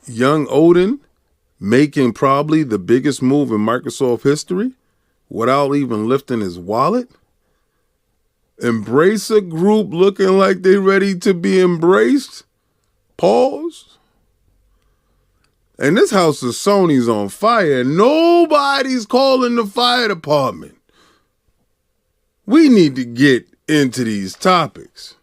young Odin making probably the biggest move in Microsoft history without even lifting his wallet. Embracer Group looking like they ready to be embraced. Pause. And this house of Sony's on fire. Nobody's calling the fire department. We need to get into these topics.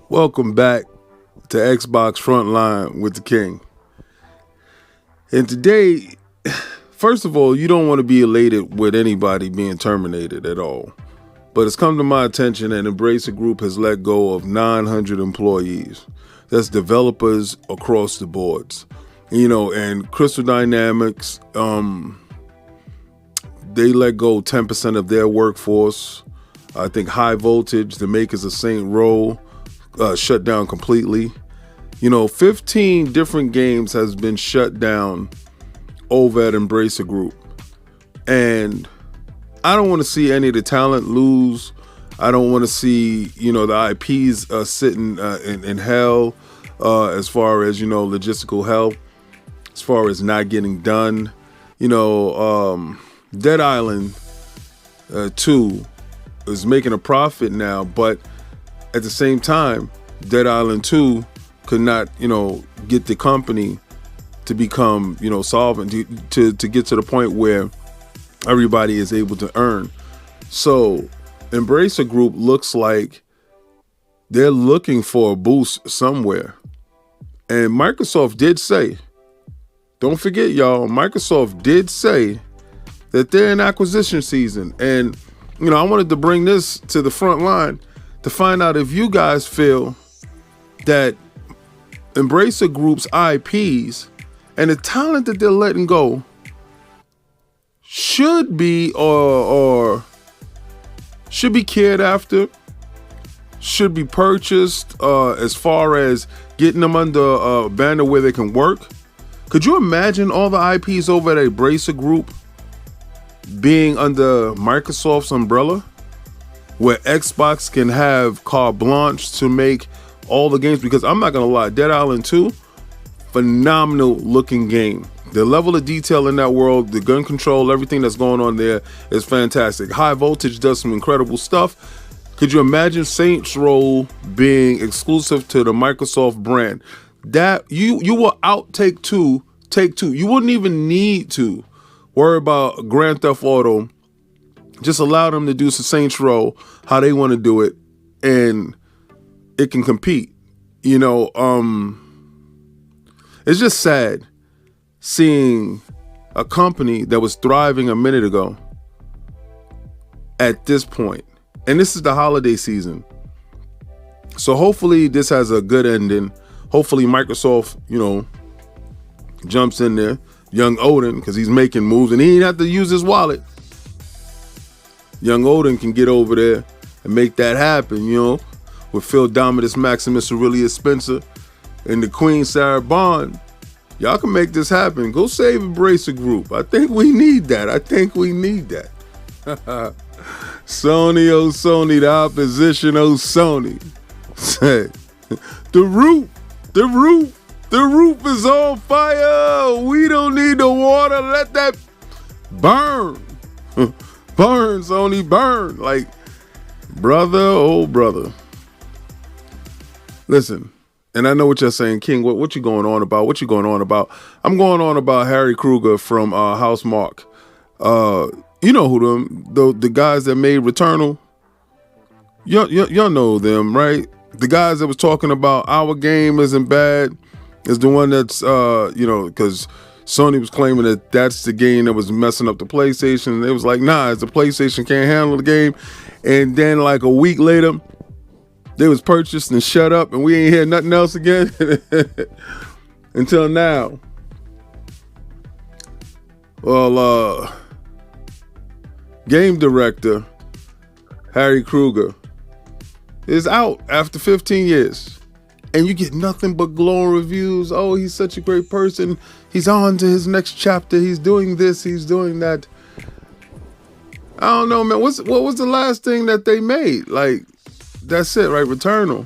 Welcome back to Xbox Frontline with the King. And today, first of all, you don't want to be elated with anybody being terminated at all. But it's come to my attention that Embracer Group has let go of 900 employees. That's developers across the boards. And Crystal Dynamics, they let go 10% of their workforce. I think High Voltage, the makers of Saint Row, shut down completely. 15 different games has been shut down over at Embracer Group. And I don't want to see any of the talent lose. I don't want to see, the IPs sitting in hell as far as, logistical hell, as far as not getting done. Dead Island 2 is making a profit now, but at the same time, Dead Island 2 could not, get the company to become, solvent, to get to the point where everybody is able to earn. So Embracer Group looks like they're looking for a boost somewhere. And Microsoft did say, don't forget, y'all, Microsoft did say that they're in acquisition season. And, I wanted to bring this to the front line to find out if you guys feel that Embracer Group's IPs and the talent that they're letting go should be or should be cared after, should be purchased as far as getting them under a banner where they can work. Could you imagine all the IPs over at Embracer Group being under Microsoft's umbrella, where Xbox can have carte blanche to make all the games? Because I'm not going to lie, Dead Island 2, phenomenal looking game. The level of detail in that world, the gun control, everything that's going on there is fantastic. High Voltage does some incredible stuff. Could you imagine Saints Row being exclusive to the Microsoft brand? That you will out take two. You wouldn't even need to worry about Grand Theft Auto. Just allow them to do some Saints Row how they want to do it, and it can compete. It's just sad seeing a company that was thriving a minute ago at this point. And this is the holiday season. So hopefully this has a good ending. Hopefully Microsoft, jumps in there. Young Odin, because he's making moves and he ain't have to use his wallet. Young Odin can get over there and make that happen, with Phil Dominus, Maximus Aurelius Spencer, and the Queen Sarah Bond. Y'all can make this happen. Go save Embracer Group. I think we need that. Sony, oh Sony, the opposition, oh Sony. The roof is on fire. We don't need the water. Let that burn. Burn, Sony, burn. Like, brother, oh brother. Listen, and I know what you're saying, King. What you going on about? I'm going on about Harry Krueger from Housemarque. You know who the guys that made Returnal. Y'all know them, right? The guys that was talking about our game isn't bad is the one that's because Sony was claiming that that's the game that was messing up the PlayStation. It was like, nah, it's the PlayStation can't handle the game. And then like a week later, they was purchased and shut up, and we ain't hear nothing else again until now. Well, game director Harry Krueger is out after 15 years. And you get nothing but glowing reviews. Oh, he's such a great person. He's on to his next chapter. He's doing this. He's doing that. I don't know, man. What was the last thing that they made? Like, that's it, right? Returnal.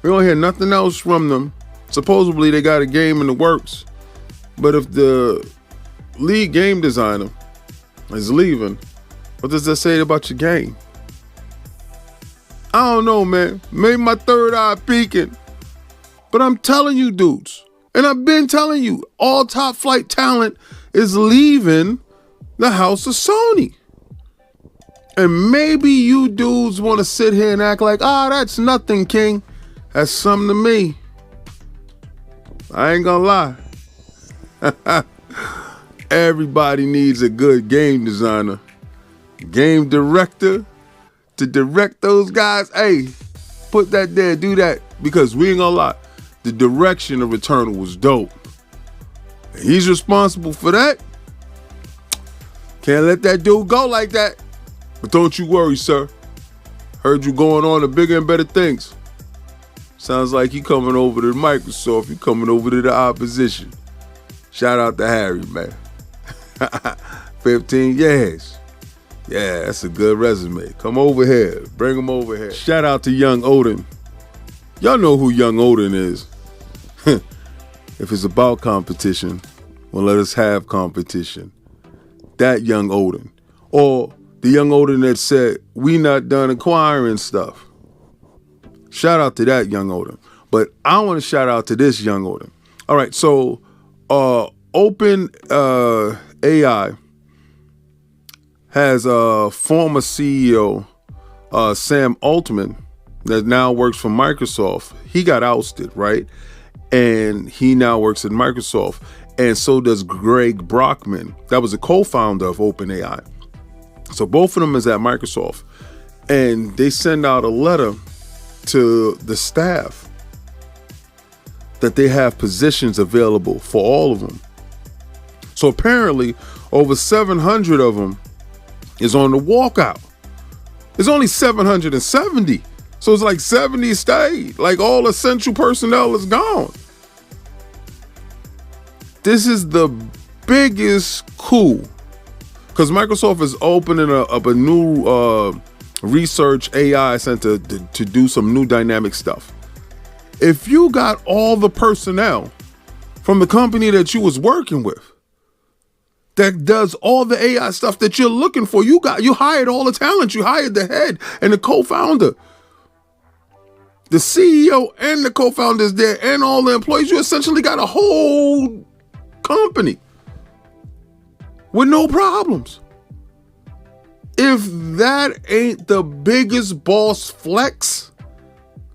We don't hear nothing else from them. Supposedly, they got a game in the works. But if the lead game designer is leaving, what does that say about your game? I don't know, man. Maybe my third eye peeking. But I'm telling you, dudes, and I've been telling you, all top flight talent is leaving the house of Sony. And maybe you dudes want to sit here and act like, that's nothing, King. That's something to me. I ain't gonna lie. Everybody needs a good game designer, game director to direct those guys. Hey, put that there, do that, because we ain't gonna lie. The direction of Returnal was dope. And he's responsible for that. Can't let that dude go like that. But don't you worry, sir. Heard you going on to bigger and better things. Sounds like you coming over to Microsoft. You coming over to the opposition. Shout out to Harry, man. 15 years. Yeah, that's a good resume. Come over here. Bring him over here. Shout out to Young Odin. Y'all know who Young Odin is. If it's about competition, well, let us have competition. That Young Odin. Or the Young Odin that said, we not done acquiring stuff. Shout out to that Young Odin. But I want to shout out to this Young Odin. All right, so Open AI has a former CEO, Sam Altman, that now works for Microsoft. He got ousted, right? And he now works at Microsoft. And so does Greg Brockman. That was a co-founder of OpenAI. So both of them is at Microsoft. And they send out a letter to the staff that they have positions available for all of them. So apparently over 700 of them is on the walkout. It's only 770. So it's like 70 stayed. Like all essential personnel is gone. This is the biggest coup because Microsoft is opening up a new research AI center to do some new dynamic stuff. If you got all the personnel from the company that you was working with that does all the AI stuff that you're looking for, you hired all the talent, you hired the head and the co-founder. The CEO and the co-founders there and all the employees, you essentially got a whole company with no problems. If that ain't the biggest boss flex,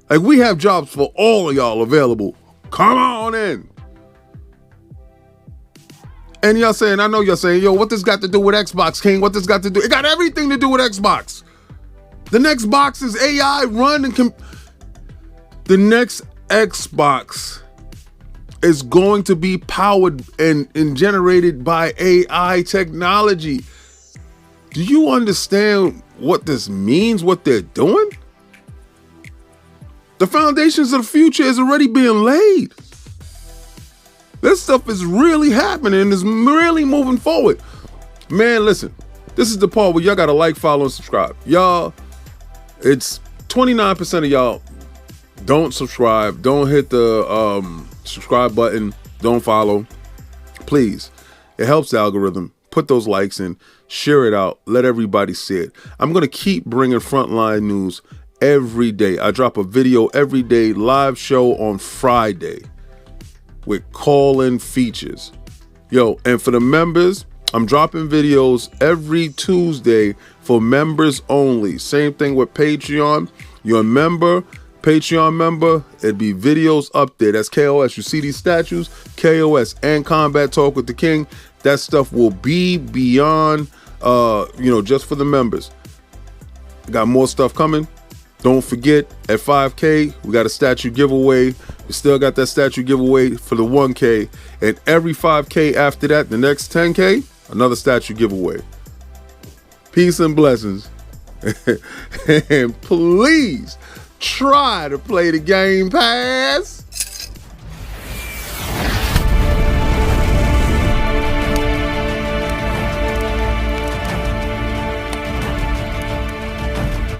like we have jobs for all of y'all available. Come on in. And y'all saying, I know y'all saying, yo, what this got to do with Xbox, King? What this got to do? It got everything to do with Xbox. The next box is AI run and the next Xbox is going to be powered and generated by AI technology. Do you understand what this means, what they're doing? The foundations of the future is already being laid. This stuff is really happening and is really moving forward. Man, listen, this is the part where y'all gotta like, follow, and subscribe. Y'all, it's 29% of y'all don't subscribe, don't hit the subscribe button, don't follow. Please, it helps the algorithm. Put those likes in, share it out, let everybody see it. I'm gonna keep bringing Frontline news every day. I drop a video every day, live show on Friday with call-in features. Yo, and for the members, I'm dropping videos every Tuesday for members only. Same thing with Patreon. You're a member, Patreon member, it'd be videos up there. That's KOS. You see these statues? KOS and Combat Talk with the King. That stuff will be beyond, just for the members. Got more stuff coming. Don't forget, at 5K, we got a statue giveaway. We still got that statue giveaway for the 1K. And every 5K after that, the next 10K, Another statue giveaway. Peace and blessings. And please try to play the Game Pass.